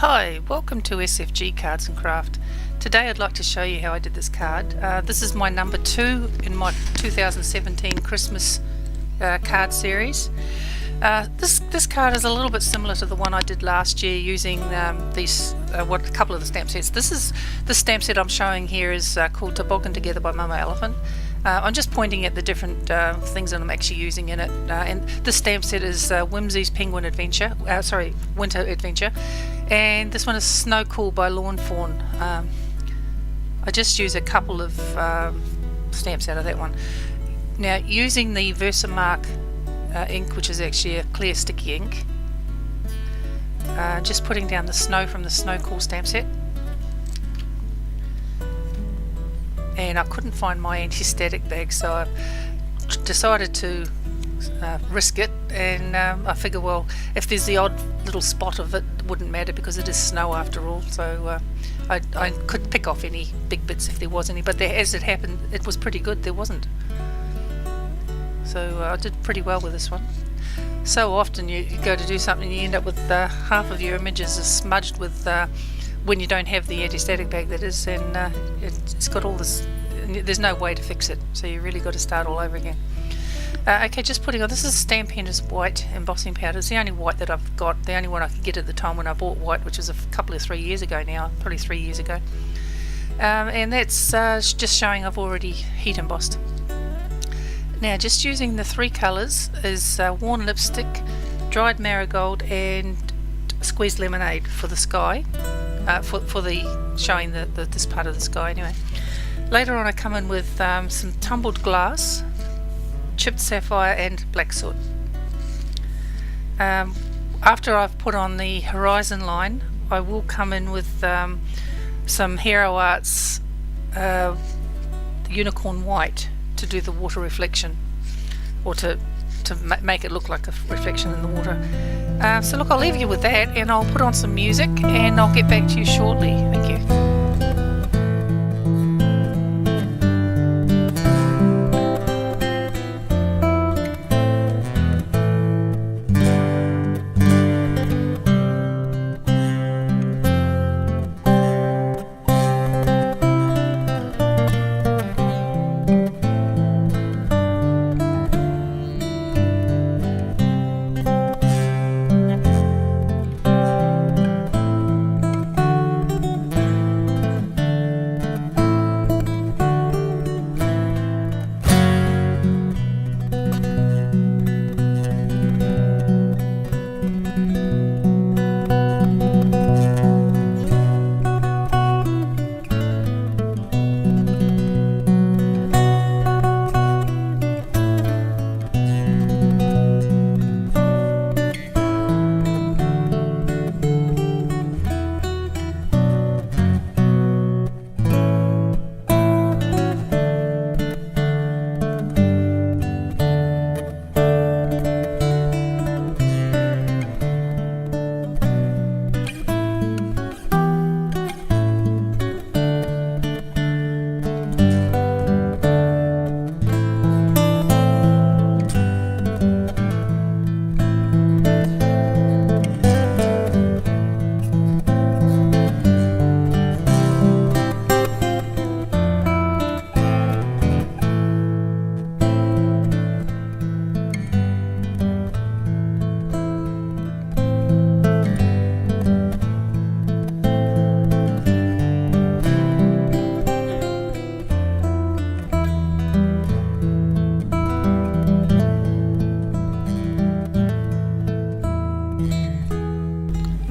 Hi, welcome to SFG Cards and Craft. Today I'd like to show you how I did this card. This is my number 2 in my 2017 Christmas card series. This card is a little bit similar to the one I did last year using a couple of the stamp sets. The stamp set I'm showing here is called Toboggan Together by Mama Elephant. I'm just pointing at the different things that I'm actually using in it. And this stamp set is Whimsy's Winter Adventure, and this one is Snow Cool by Fawn. I just use a couple of stamps out of that one. Now, using the Versamark ink, which is actually a clear sticky ink, just putting down the snow from the Snow Cool stamp set. And I couldn't find my anti-static bag, so I decided to risk it, and I figure, well, if there's the odd little spot of it, it wouldn't matter because it is snow after all, so I could pick off any big bits if there was any, but as it happened, it was pretty good, there wasn't. So I did pretty well with this one. So often you go to do something, you end up with half of your images are smudged with when you don't have the anti-static bag, that is, and it's got all this, there's no way to fix it, so you really got to start all over again. Okay, just putting on, this is Stampendous white embossing powder. It's the only white that I've got, the only one I could get at the time when I bought white, which was a couple of 3 years ago now, probably 3 years ago. And that's just showing I've already heat embossed. Now, just using the 3 colours is worn lipstick, dried marigold, and squeezed lemonade for the sky. For the showing this part of the sky anyway. Later on I come in with some tumbled glass, chipped sapphire, and black soot. After I've put on the horizon line, I will come in with some Hero Arts unicorn white to do the water reflection, or to make it look like a reflection in the water. So look, I'll leave you with that, and I'll put on some music, and I'll get back to you shortly. Thank you.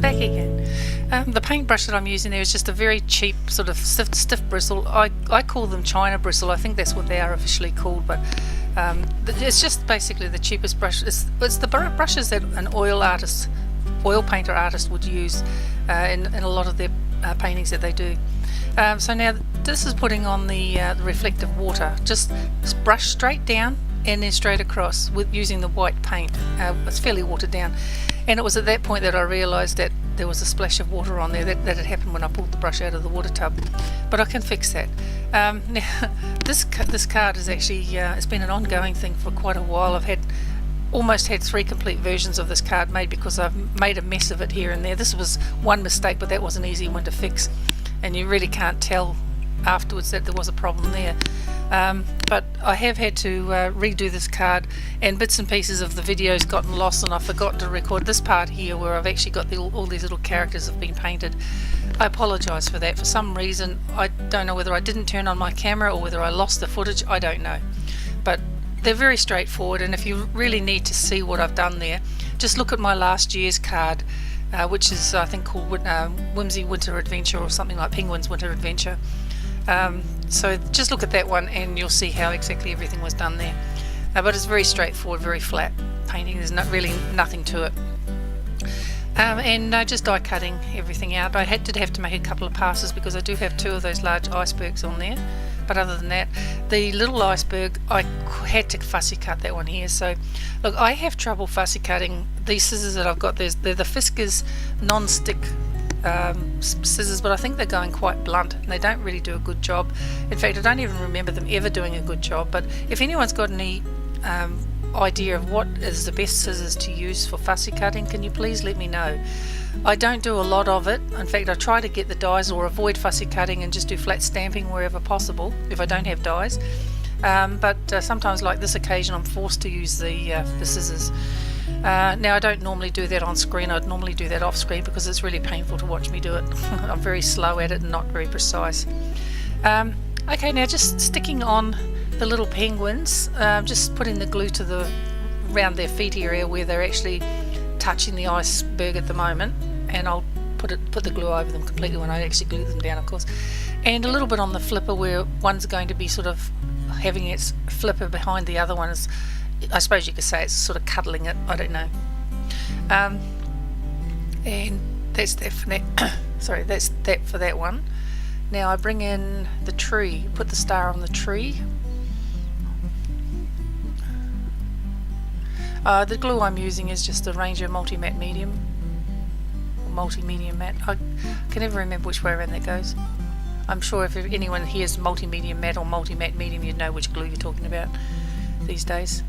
Back again. The paintbrush that I'm using there is just a very cheap sort of stiff bristle. I call them China bristle. I think that's what they are officially called, but it's just basically the cheapest brush. It's the brushes that an oil painter artist would use in a lot of their paintings that they do. So now this is putting on the reflective water. Just brush straight down and then straight across with using the white paint. It's fairly watered down, and it was at that point that I realised that there was a splash of water on there that had happened when I pulled the brush out of the water tub, but I can fix that. Now this card is actually it's been an ongoing thing for quite a while. I've had almost had 3 complete versions of this card made because I've made a mess of it here and there. This was one mistake, but that was an easy one to fix, and you really can't tell afterwards that there was a problem there. But I have had to redo this card, and bits and pieces of the videos gotten lost, and I forgot to record this part here where I've actually got all these little characters have been painted. I apologise for that. For some reason, I don't know whether I didn't turn on my camera or whether I lost the footage, I don't know. But they're very straightforward, and if you really need to see what I've done there, just look at my last year's card, which is I think called Whimsy Winter Adventure, or something like Penguin's Winter Adventure. So just look at that one and you'll see how exactly everything was done there. But it's very straightforward, very flat painting. There's really nothing to it. And just die cutting everything out. I did have to make a couple of passes because I do have 2 of those large icebergs on there. But other than that, the little iceberg, I had to fussy cut that one here. So look, I have trouble fussy cutting these scissors that I've got. They're the Fiskars non-stick scissors, but I think they're going quite blunt and they don't really do a good job. In fact, I don't even remember them ever doing a good job. But if anyone's got any idea of what is the best scissors to use for fussy cutting, can you please let me know? I don't do a lot of it. In fact, I try to get the dies or avoid fussy cutting and just do flat stamping wherever possible if I don't have dies. But sometimes, like this occasion, I'm forced to use the scissors. Now I don't normally do that on screen. I'd normally do that off screen because it's really painful to watch me do it. I'm very slow at it and not very precise. Okay, now just sticking on the little penguins, just putting the glue to around their feet area where they're actually touching the iceberg at the moment, and I'll put the glue over them completely when I actually glue them down, of course, and a little bit on the flipper where one's going to be sort of having its flipper behind the other one. Is, I suppose you could say it's sort of cuddling it, I don't know. And that's that for that. Sorry, that's that for that one. Now I bring in the tree, put the star on the tree. The glue I'm using is just a Reindeer multi-matte medium, multi-medium matte. I can never remember which way around that goes. I'm sure if anyone hears multi-medium matte or multi-matte medium, you'd know which glue you're talking about these days.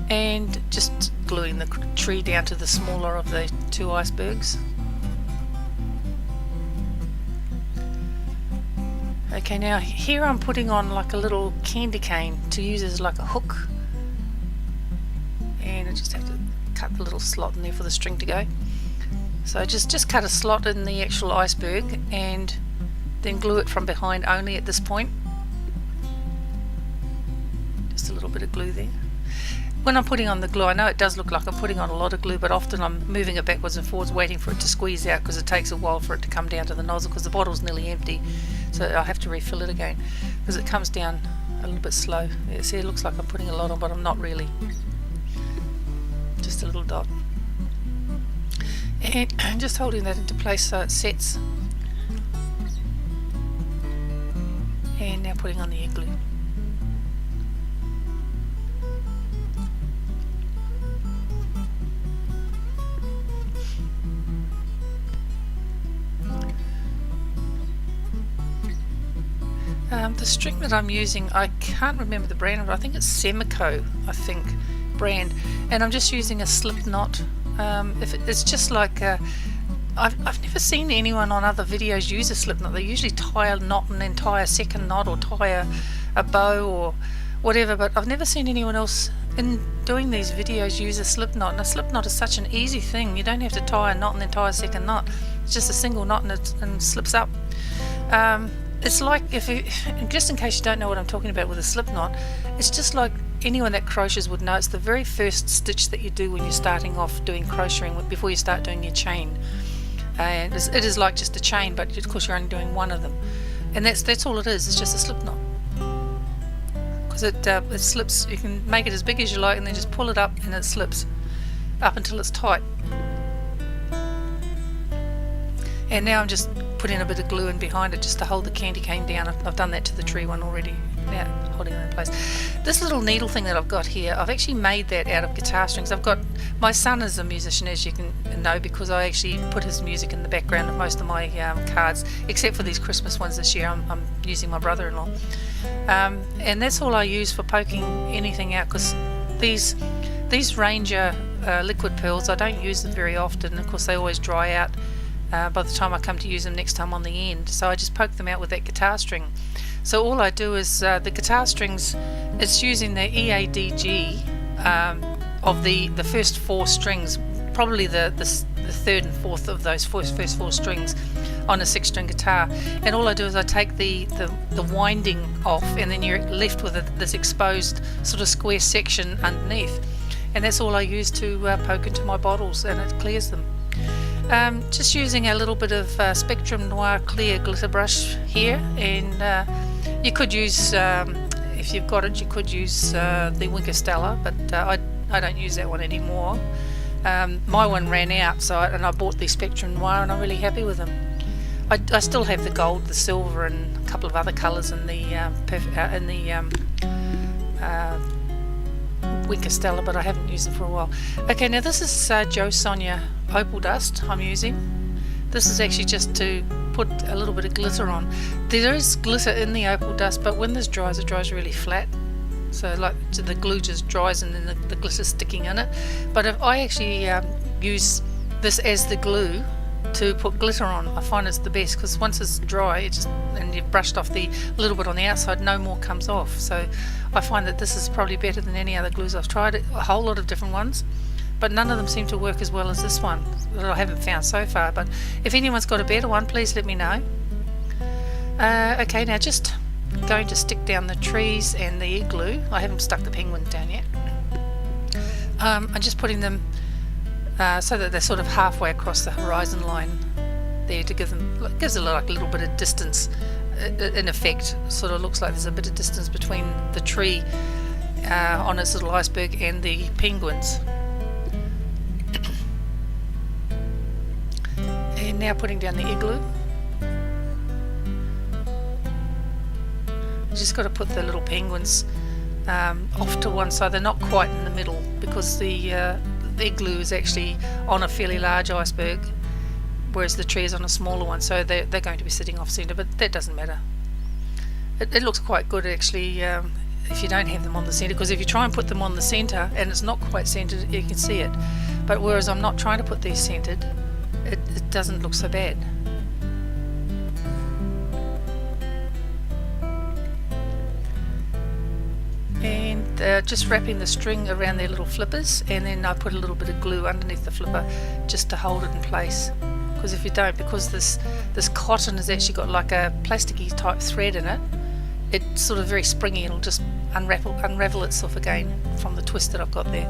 And just gluing the tree down to the smaller of the 2 icebergs. Okay, now here I'm putting on like a little candy cane to use as like a hook. And I just have to cut the little slot in there for the string to go. So just cut a slot in the actual iceberg and then glue it from behind only at this point. Just a little bit of glue there. When I'm putting on the glue, I know it does look like I'm putting on a lot of glue, but often I'm moving it backwards and forwards waiting for it to squeeze out because it takes a while for it to come down to the nozzle because the bottle's nearly empty, so I have to refill it again because it comes down a little bit slow. Yeah, see, it looks like I'm putting a lot on, but I'm not really. Just a little dot. And I'm just holding that into place so it sets. And now putting on the egg glue. The string that I'm using, I can't remember the brand of it. I think it's Semico, brand, and I'm just using a slip knot. It's just like I've never seen anyone on other videos use a slip knot. They usually tie a knot and then tie a second knot or tie a bow or whatever, but I've never seen anyone else in doing these videos use a slip knot. And a slip knot is such an easy thing. You don't have to tie a knot and then tie a second knot. It's just a single knot and it slips up. It's like, just in case you don't know what I'm talking about with a slip knot, it's just like anyone that crochets would know. It's the very first stitch that you do when you're starting off doing crocheting before you start doing your chain. And it is like just a chain, but of course you're only doing one of them. And that's all it is. It's just a slip knot. Because it slips. You can make it as big as you like and then just pull it up and it slips up until it's tight. And now I'm just putting a bit of glue in behind it just to hold the candy cane down. I've done that to the tree one already. Now holding it in place. This little needle thing that I've got here, I've actually made that out of guitar strings. My son is a musician, as you can know, because I actually put his music in the background of most of my cards, except for these Christmas ones this year. I'm using my brother-in-law. And that's all I use for poking anything out, because these these Ranger liquid pearls, I don't use them very often. Of course, they always dry out by the time I come to use them next time on the end. So I just poke them out with that guitar string. So all I do is the guitar strings, it's using the EADG of the first 4 strings, probably the third and fourth of those first 4 strings on a 6-string guitar, and all I do is I take the winding off, and then you're left with this exposed sort of square section underneath, and that's all I use to poke into my bottles, and it clears them. Just using a little bit of Spectrum Noir clear glitter brush here, and you could use, if you've got it, you could use the Stella, but I don't use that one anymore. My one ran out, so I bought the Spectrum Noir, and I'm really happy with them. I still have the gold, the silver, and a couple of other colours in the Stella, but I haven't used them for a while. Okay, now this is Joe Sonia Opal Dust I'm using. This is actually just to put a little bit of glitter on. There is glitter in the Opal Dust, but when this dries, it dries really flat. So like the glue just dries and then the glitter's sticking in it. But if I actually use this as the glue to put glitter on, I find it's the best, because once it's dry, and you've brushed off the little bit on the outside, no more comes off. So I find that this is probably better than any other glues. I've tried a whole lot of different ones, but none of them seem to work as well as this one that I haven't found so far. But if anyone's got a better one, please let me know. Okay, now just going to stick down the trees and the igloo. I haven't stuck the penguin down yet. I'm just putting them so that they're sort of halfway across the horizon line there, to give them, gives it like a little bit of distance. In effect, sort of looks like there's a bit of distance between the tree on its little iceberg and the penguins. And now putting down the igloo. Just got to put the little penguins off to one side. They're not quite in the middle, because the igloo is actually on a fairly large iceberg, whereas the tree is on a smaller one, so they're going to be sitting off centre, but that doesn't matter. It looks quite good actually if you don't have them on the centre, because if you try and put them on the centre and it's not quite centred, you can see it. But whereas I'm not trying to put these centred, it doesn't look so bad. And just wrapping the string around their little flippers, and then I put a little bit of glue underneath the flipper just to hold it in place, because if you don't, because this cotton has actually got like a plasticky type thread in it, it's sort of very springy. It'll just unravel itself again from the twist that I've got there.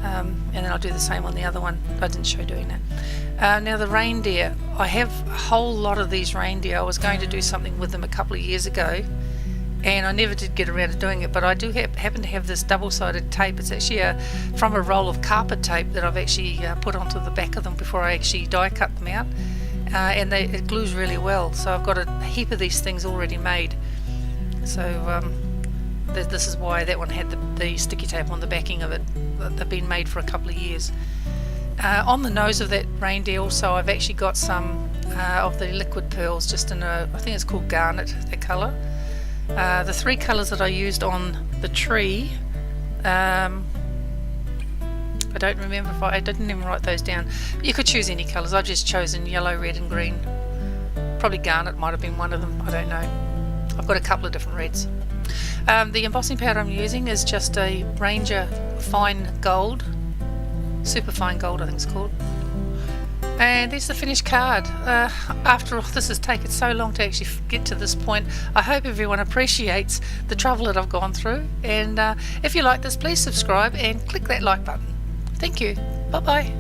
And then I'll do the same on the other one. I didn't show doing that. Now the reindeer, I have a whole lot of these reindeer. I was going to do something with them a couple of years ago, and I never did get around to doing it, but I do happen to have this double-sided tape. It's actually from a roll of carpet tape that I've actually put onto the back of them before I actually die cut them out, and it glues really well. So I've got a heap of these things already made. So this is why that one had the sticky tape on the backing of it. They've been made for a couple of years. On the nose of that reindeer also, I've actually got some of the liquid pearls, just in I think it's called garnet, that colour. The 3 colours that I used on the tree, I don't remember if I didn't even write those down. You could choose any colours. I've just chosen yellow, red and green. Probably garnet might have been one of them, I don't know. I've got a couple of different reds. The embossing powder I'm using is just a Ranger fine gold, super fine gold I think it's called. And there's the finished card. After all, this has taken so long to actually get to this point. I hope everyone appreciates the trouble that I've gone through, and if you like this, please subscribe and click that like button. Thank you. Bye bye.